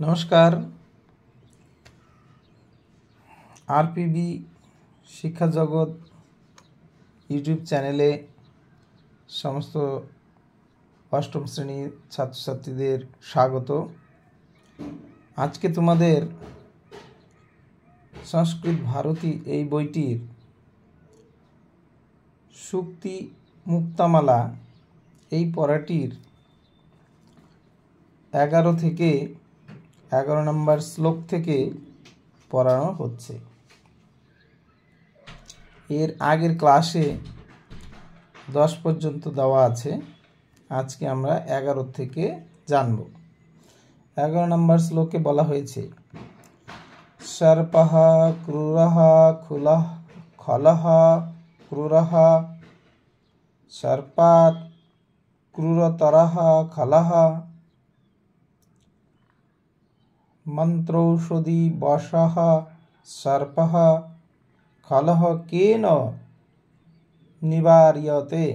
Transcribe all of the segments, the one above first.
নমস্কার। আরপিবি শিক্ষা জগৎ ইউটিউব চ্যানেলে সমস্ত অষ্টম শ্রেণীর ছাত্রছাত্রীদের স্বাগত। আজকে তোমাদের সংস্কৃত ভারতী এই বইটির সূক্তি মুক্তামালা এই পড়াটির 11 থেকে 11 নম্বর শ্লোক থেকে পড়ানো হচ্ছে। এর আগের ক্লাসে 10 পর্যন্ত দেওয়া আছে। আজকে আমরা 11 থেকে জানব। 11 নম্বর শ্লোকে বলা হয়েছে, সর্পঃ ক্রূরঃ খলঃ ক্রূরঃ সর্পাৎ ক্রূরতরঃ খলঃ মন্ত্রৌষধি বশঃ সর্পঃ খলঃ কেন নিবার্যতে।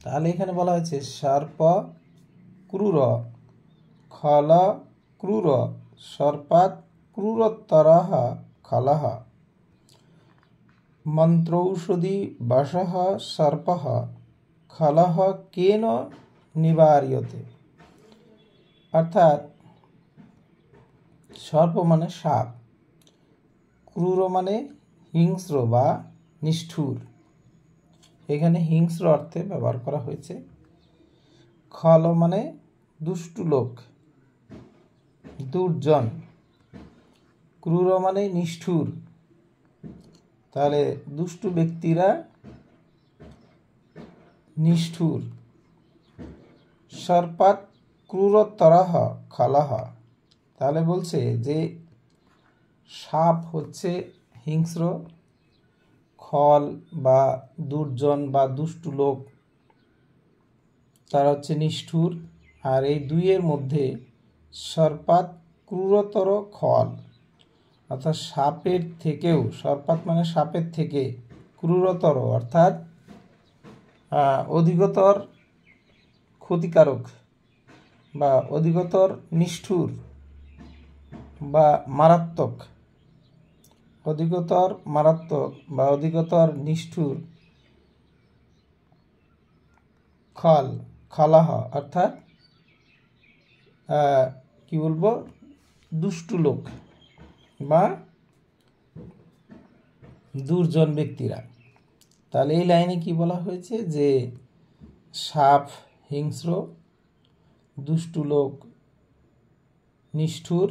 তাহলে এখানে বলা হয়েছে সর্প ক্রূর, খল ক্রূর, সর্পাৎ ক্রূরতরঃ খলঃ মন্ত্রৌষধি বশঃ সর্পঃ খলঃ কেন নিবার্যতে। অর্থাৎ সর্প মানে সাপ, ক্রূর মানে হিংস্র বা নিষ্ঠুর, এখানে হিংস্র অর্থে ব্যবহার করা হয়েছে। খল মানে দুষ্টু লোক, দুর্জন। ক্রূর মানে নিষ্ঠুর, তাহলে দুষ্টু ব্যক্তিরা নিষ্ঠুর। সর্পাৎ ক্রূরতরঃ খলঃ, তাহলে বলছে যে সাপ হচ্ছে হিংস্র, খল বা দুর্জন বা দুষ্টু লোক তারা হচ্ছে নিষ্ঠুর। আর এই দুইয়ের মধ্যে সর্পাৎ ক্রূরতর খল, অর্থাৎ সাপের থেকেও, সর্পাৎ মানে সাপের থেকে, ক্রূরতর অর্থাৎ অধিকতর ক্ষতিকারক বা অধিকতর নিষ্ঠুর বা মারাত্মক, অধিকতর মারাত্মক বা অধিকতর নিষ্ঠুর খলঃ অর্থাৎ কি বলবো, দুষ্টু লোক বা দুর্জন ব্যক্তিরা। তাহলে এই লাইনে কি বলা হয়েছে যে সাপ হিংস্র, দুষ্টু লোক নিষ্ঠুর,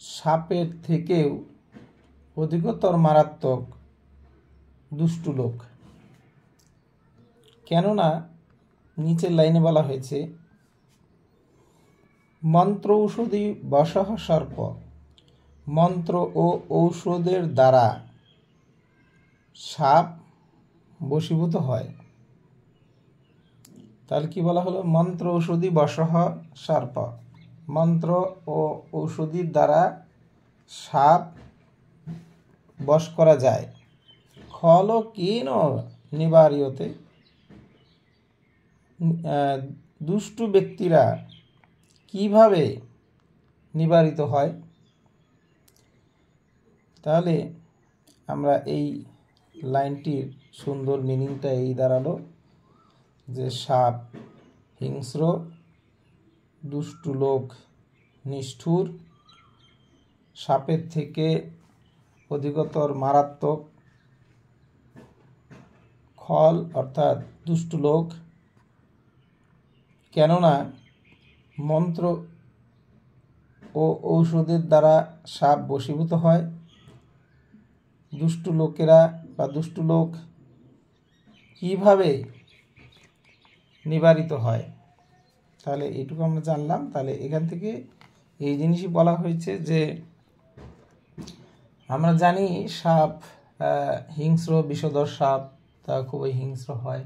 সাপের থেকেও অধিকতর মারাত্মক দুষ্টু লোক। কেননা নিচের লাইনে বলা হয়েছে মন্ত্র ঔষধি বশঃ সর্প, মন্ত্র ও ঔষধের দ্বারা সাপ বশীভূত হয়। তাহলে কি বলা হলো, মন্ত্র ঔষধি বশঃ সর্প, মন্ত্র ও ঔষধির দ্বারা সাপ বশ করা যায়। খল কেন নিবার্যতে, দুষ্টু ব্যক্তিরা কিভাবে নিবারিত হয়। তাহলে আমরা এই লাইনটির সুন্দর মিনিংটা এই দাঁড়ালো যে সাপ হিংস্র, দুষ্টু লোক নিষ্ঠুর, সাপের থেকে অধিকতর মারাত্মক, খল অর্থাৎ দুষ্টু লোক। কেননা মন্ত্র ও ঔষধের দ্বারা সাপ বশীভূত হয়। দুষ্টু লোকেরা বা দুষ্টু লোক কিভাবে নিবারিত হয়, তাহলে এইটুকু আমরা জানলাম। তাহলে এখান থেকে এই জিনিসই বলা হয়েছে যে আমরা জানি সাপ হিংস্র, বিষধর সাপ তা খুবই হিংস্র হয়।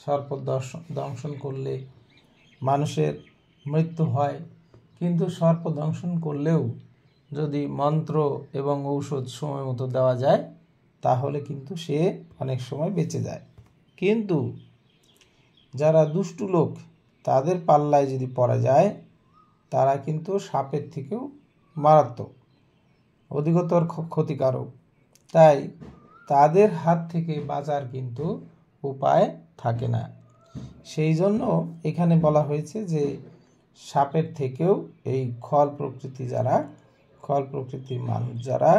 সর্প দংশন করলে মানুষের মৃত্যু হয়, কিন্তু সর্প দংশন করলেও যদি মন্ত্র এবং ঔষধ সময় মতো দেওয়া যায় তাহলে কিন্তু সে অনেক সময় বেঁচে যায়। কিন্তু যারা দুষ্টু লোক তাদের পাল্লায় যদি পড়া যায় তারা কিন্তু সাপের থেকেও মারাত্মক, অধিকতর ক্ষতিকারক। তাই তাদের হাত থেকে বাঁচার কিন্তু উপায় থাকে না। সেই জন্য এখানে বলা হয়েছে যে সাপের থেকেও এই খল প্রকৃতির মানুষ যারা,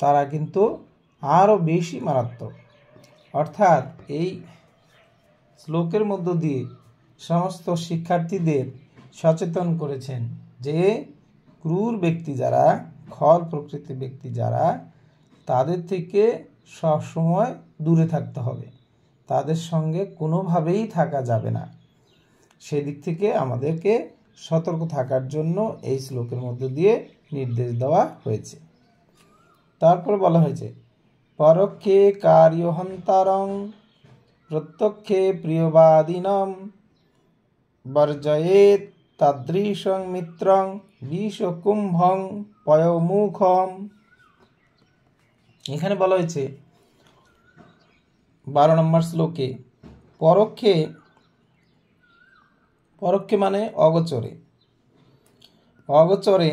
তারা কিন্তু আরও বেশি মারাত্মক। অর্থাৎ এই শ্লোকের মধ্য দিয়ে সমস্ত শিক্ষার্থীদের সচেতন করেছেন যে ক্রূর ব্যক্তি যারা, খল প্রকৃতির ব্যক্তি যারা, তাদের থেকে সবসময় দূরে থাকতে হবে, তাদের সঙ্গে কোনোভাবেই থাকা যাবে না। সেদিক থেকে আমাদেরকে সতর্ক থাকার জন্য এই শ্লোকের মধ্য দিয়ে নির্দেশ দেওয়া হয়েছে। তারপর বলা হয়েছে পরোক্ষে কার্যহন্তারং প্রত্যক্ষে প্রিয়বাদিনম বর্জয়েত তাদৃশং মিত্রং বিষকুম্ভং পয়োমুখম। এখানে বলা হয়েছে 12 নম্বর শ্লোকে পরোক্ষে মানে অগোচরে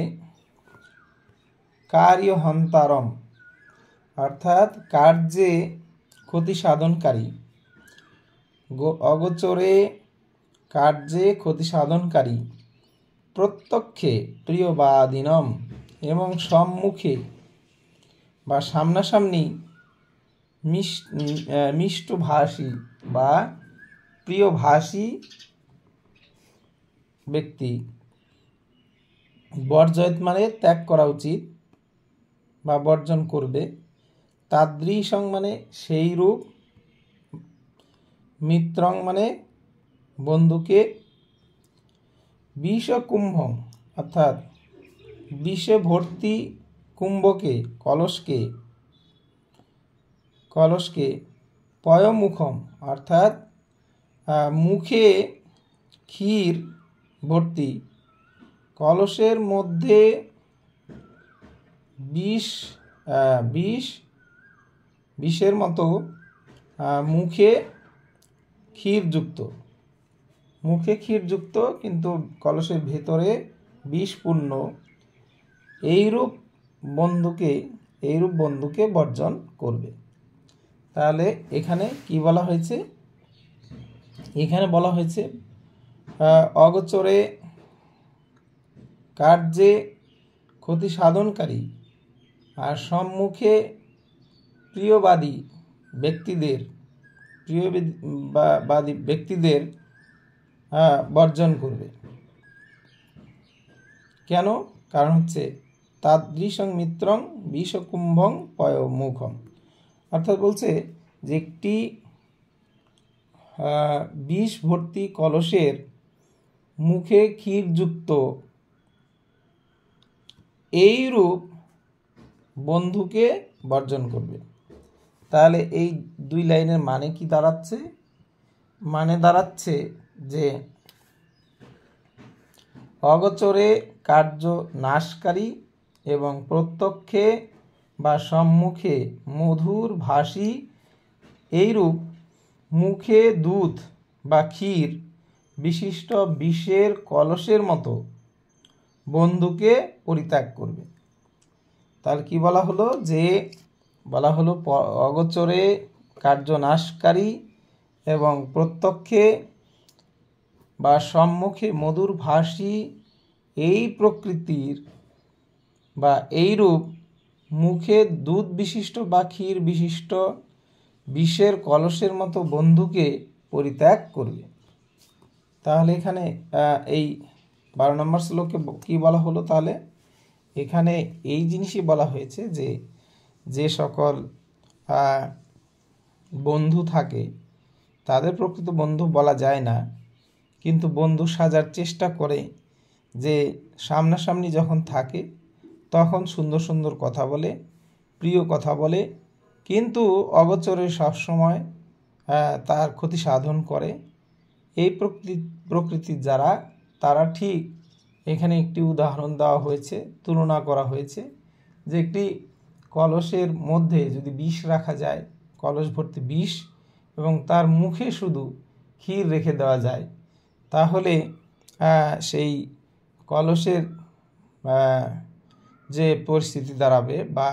কার্যহন্তারম অর্থাৎ কার্যে ক্ষতি সাধনকারী, অগোচরে কার্যে ক্ষতি সাধনকারী, প্রত্যক্ষে প্রিয়বাদিনম এবং সম্মুখে বা সামনাসামনি মিষ্টভাষী বা প্রিয়ভাষী ব্যক্তি, বর্জয়ত মানে ত্যাগ করা উচিত বা বর্জন করবে, তাদৃশং মানে সেই রূপ, মিত্রং মানে বন্ধুকে, বিষকুম্ভং অর্থাৎ বিষে ভর্তি কুম্ভকে কলসকে, পয়মুখম অর্থাৎ মুখে ক্ষীর ভর্তি, কলসের মধ্যে বিষের মতো মুখে ক্ষীরযুক্ত কিন্তু কলসের ভেতরে বিষপূর্ণ, এইরূপ বন্ধুকে বর্জন করবে। তাহলে এখানে কি বলা হয়েছে? এখানে বলা হয়েছে অগোচরে কার্যে ক্ষতি সাধনকারী আর সম্মুখে প্রিয়বাদী ব্যক্তিদের বর্জন করবে। কেন? কারণ হচ্ছে তাদৃশং মিত্রং বিষকুম্ভং পয়োমুখম, অর্থাৎ বলছে যে একটি বিষ ভর্তি কলসের মুখে ক্ষীরযুক্ত এইরূপ বন্ধুকে বর্জন করবে। তাহলে এই 2 লাইনের মানে কি দাঁড়াচ্ছে? মানে দাঁড়াচ্ছে যে অগোচরে কার্য নাশকারী এবং প্রত্যক্ষে বা সম্মুখে মধুর ভাষী এইরূপ মুখে দুধ বা ক্ষীর বিশিষ্ট বিষের কলসের মতো বন্ধুকে পরিত্যাগ করবে। তাহলে কি বলা হলো? যে বলা হলো অগোচরে কার্যনাশকারী এবং প্রত্যক্ষে বা সম্মুখে মধুর ভাষী এই প্রকৃতির বা এইরূপ মুখে দুধ বিশিষ্ট বা ক্ষীর বিশিষ্ট বিষের কলসের মতো বন্ধুকে পরিত্যাগ করবে। তাহলে এখানে এই 12 নম্বর শ্লোকে কি বলা হলো? তাহলে এখানে এই জিনিসই বলা হয়েছে যে সকল বন্ধু থাকে তাদের প্রকৃত বন্ধু বলা যায় না, কিন্তু বন্ধু সাজার চেষ্টা করে, যে সামনাসামনি যখন থাকে তখন সুন্দর সুন্দর কথা বলে, প্রিয় কথা বলে, কিন্তু অগোচরে সবসময় তার ক্ষতি সাধন করে। এই প্রকৃতির যারা, তারা ঠিক এখানে একটি উদাহরণ দেওয়া হয়েছে, তুলনা করা হয়েছে যে একটি কলসের মধ্যে যদি বিষ রাখা যায়, কলস ভর্তি বিষ, এবং তার মুখে শুধু ক্ষীর রেখে দেওয়া যায়, তাহলে সেই কলসের যে পরিস্থিতি দাঁড়াবে বা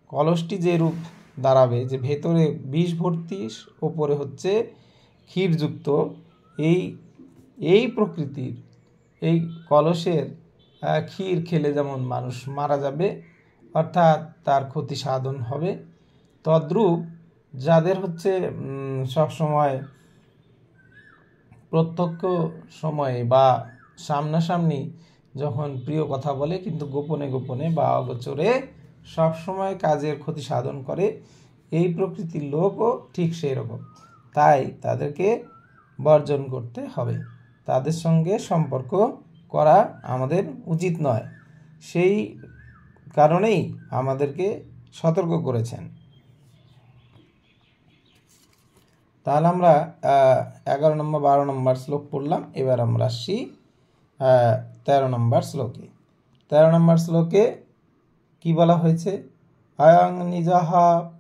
কলসটি যে রূপ দাঁড়াবে, যে ভেতরে বিষ ভর্তি, ওপরে হচ্ছে ক্ষীরযুক্ত, এই এই প্রকৃতির এই কলসের ক্ষীর খেলে যেমন মানুষ মারা যাবে, অর্থাৎ তার ক্ষতি সাধন হবে, তদ্রূপ যাদের হচ্ছে সবসময় প্রত্যক্ষ সময়ে বা সামনাসামনি যখন প্রিয় কথা বলে কিন্তু গোপনে গোপনে বা অগোচরে সবসময় কাজের ক্ষতি সাধন করে, এই প্রকৃতির লোকও ঠিক সেই রকম। তাই তাদেরকে বর্জন করতে হবে, তাদের সঙ্গে সম্পর্ক করা আমাদের উচিত নয়। সেই কারণেই আমাদেরকে সতর্ক করেছেন। তাহলে আমরা 11 নম্বর 12 নম্বর শ্লোক পড়লাম। এবার আমরা আসছি 13 নম্বর শ্লোকে। 13 নম্বর শ্লোকে কি বলা হয়েছে? অয়ং নিজঃ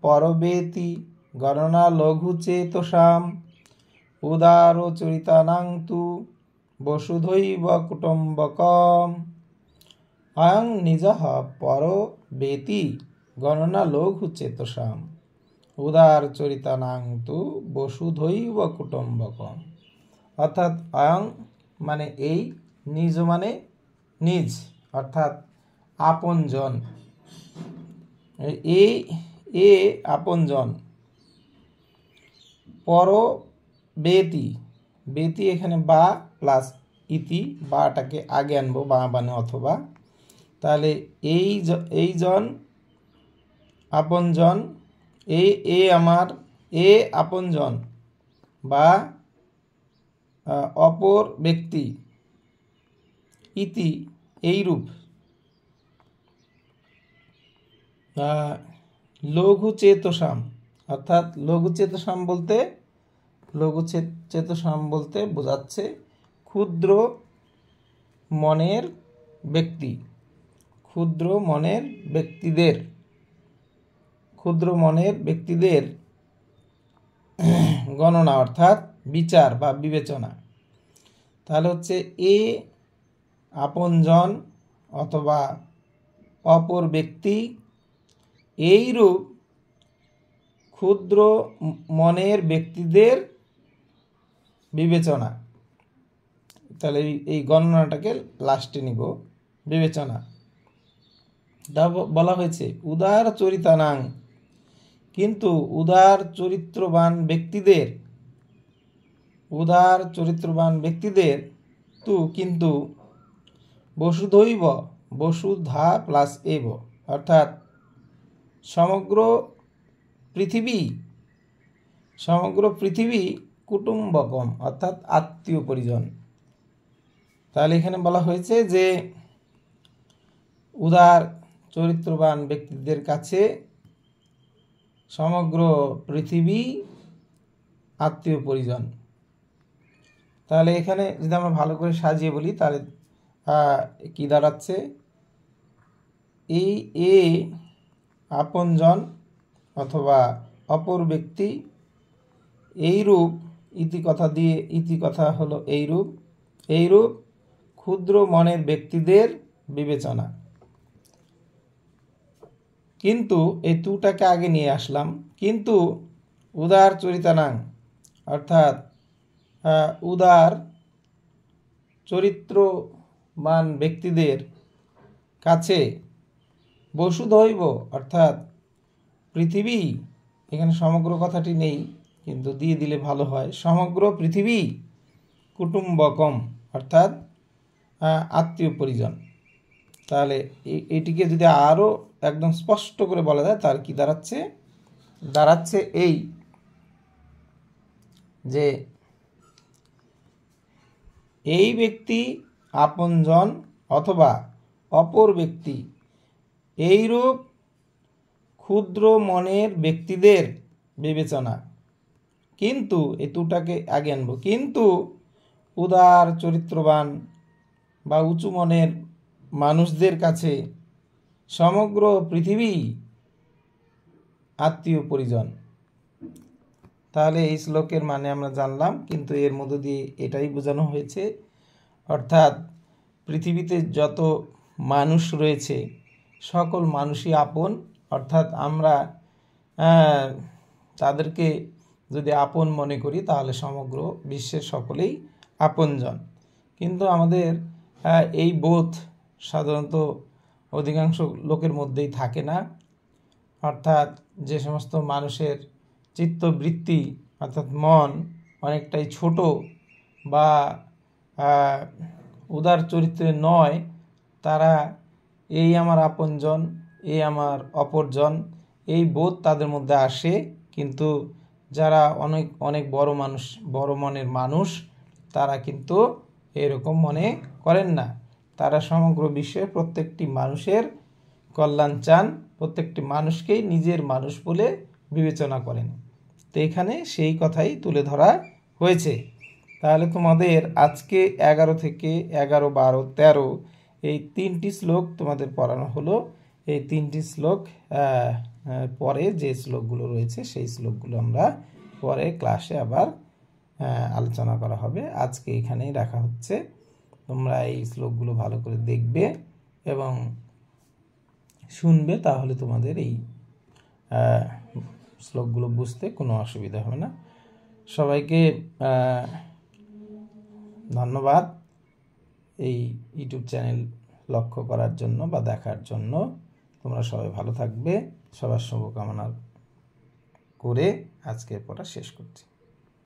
পরবেতি গণনা লঘু চেতসাম উদারো চরিতানাং তু বসুধৈব কুটুম্বকম। অয়ং নিজঃ পরবেতি গণনা লঘু চেতসাম উদার চরিতানাং তু বসুধৈব কুটুম্বকম। অর্থাৎ অয়ং মানে এই, নিজ মানে নিজ, অর্থাৎ আপনজন। এ আপনজন। পর বেতি, বেতি এখানে বা প্লাস ইতি, বাটাকে আগে আনবো, বা মানে অথবা। তাহলে এই জন আপনজন, এ আমার, এ আপনজন বা অপর ব্যক্তি, ইতি এইরূপ। লঘু চেতসাম, অর্থাৎ লঘু চেতসাম বলতে বোঝাচ্ছে ক্ষুদ্র মনের ব্যক্তি, ক্ষুদ্র মনের ব্যক্তিদের গণনা, অর্থাৎ বিচার বা বিবেচনা। তাহলে হচ্ছে এ আপনজন অথবা অপর ব্যক্তি এইরূপ ক্ষুদ্র মনের ব্যক্তিদের বিবেচনা। তাহলে এই গণনাটাকে লাস্টে নিব, বিবেচনা। বলা হয়েছে উদার চরিতানাং, কিন্তু উদার চরিত্রবান ব্যক্তিদের তু কিন্তু বসুধৈব, বসুধা প্লাস এব, অর্থাৎ সমগ্র পৃথিবী কুটুম্বকম, অর্থাৎ আত্মীয় পরিজন। তাহলে এখানে বলা হয়েছে যে উদার চরিত্রবান ব্যক্তিদের কাছে সমগ্র পৃথিবী আত্মীয় পরিজন। তাহলে এখানে যদি আমরা ভালো করে সাজিয়ে বলি তাহলে কি দাঁড়াচ্ছে? এই এ আপনজন অথবা অপর ব্যক্তি এইরূপ, ইতি কথা হলো এইরূপ ক্ষুদ্র মনের ব্যক্তিদের বিবেচনা। কিন্তু এই তুটাকে আগে নিয়ে আসলাম, কিন্তু উদার চরিতানাং, অর্থাৎ উদার চরিত্রবান ব্যক্তিদের কাছে বসুধৈব, অর্থাৎ পৃথিবী, এখানে সমগ্র কথাটি নেই কিন্তু দিয়ে দিলে ভালো হয়, সমগ্র পৃথিবী কুটুম্বকম, অর্থাৎ আত্মীয় পরিজন। তাহলে এটিকে যদি আরও একদম স্পষ্ট করে বলা যায় তার কি দাঁড়াচ্ছে এই যে এই ব্যক্তি আপনজন অথবা অপর ব্যক্তি এইরূপ ক্ষুদ্র মনের ব্যক্তিদের বিবেচনা। কিন্তু এই তুটাকে আগে আনবো, কিন্তু উদার চরিত্রবান বা উঁচু মনের মানুষদের কাছে সমগ্র পৃথিবী আত্মীয় পরিজন। তাহলে এই শ্লোকের মানে আমরা জানলাম, কিন্তু এর মধ্য দিয়ে এটাই বোঝানো হয়েছে, অর্থাৎ পৃথিবীতে যত মানুষ রয়েছে সকল মানুষই আপন, অর্থাৎ আমরা তাদেরকে যদি আপন মনে করি তাহলে সমগ্র বিশ্বের সকলেই আপনজন। কিন্তু আমাদের এই বোধ সাধারণত অধিকাংশ লোকের মধ্যেই থাকে না, অর্থাৎ যে সমস্ত মানুষের চিত্তবৃত্তি অর্থাৎ মন অনেকটাই ছোট বা উদার চরিত্রের নয়, তারা এই আমার আপনজন, এই আমার অপরজন, এই বোধ তাদের মধ্যে আসে। কিন্তু যারা অনেক অনেক বড় মনের মানুষ, তারা কিন্তু এরকম মনে করেন না। তারা সমগ্র বিশ্বের প্রত্যেকটি মানুষের কল্যাণ চান, প্রত্যেকটি মানুষকেই নিজের মানুষ বলে বিবেচনা করেন। তো এখানে সেই কথাই তুলে ধরা হয়েছে। তাহলে তোমাদের আজকে 11 থেকে 11, 12, 13 এই 3টি শ্লোক তোমাদের পড়ানো হলো। এই 3টি শ্লোক পরে যে শ্লোকগুলো রয়েছে সেই শ্লোকগুলো আমরা পরে ক্লাসে আবার আলোচনা করা হবে। আজকে এখানেই রাখা হচ্ছে। তোমরা এই শ্লোকগুলো ভালো করে দেখবে এবং শুনবে, তাহলে তোমাদের এই শ্লোকগুলো বুঝতে কোনো অসুবিধা হবে না। সবাইকে ধন্যবাদ এই ইউটিউব চ্যানেল লক্ষ্য করার জন্য বা দেখার জন্য। তোমরা সবাই ভালো থাকবে, সবার শুভকামনা করে আজকের পড়া শেষ করছি।